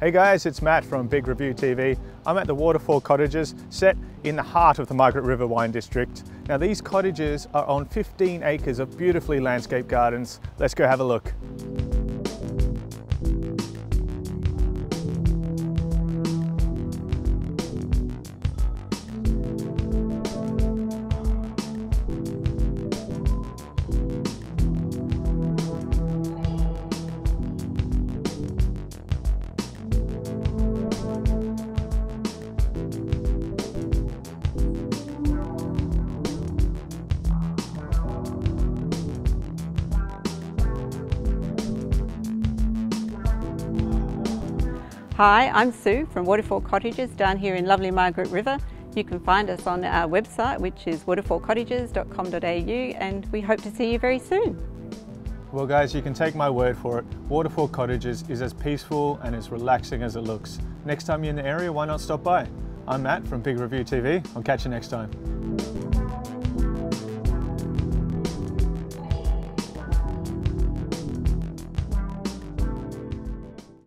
Hey guys, it's Matt from Big Review TV. I'm at the Waterfall Cottages, set in the heart of the Margaret River Wine District. Now these cottages are on 15 acres of beautifully landscaped gardens. Let's go have a look. Hi, I'm Sue from Waterfall Cottages down here in lovely Margaret River. You can find us on our website, which is waterfallcottages.com.au, and we hope to see you very soon. Well guys, you can take my word for it. Waterfall Cottages is as peaceful and as relaxing as it looks. Next time you're in the area, why not stop by? I'm Matt from Big Review TV. I'll catch you next time.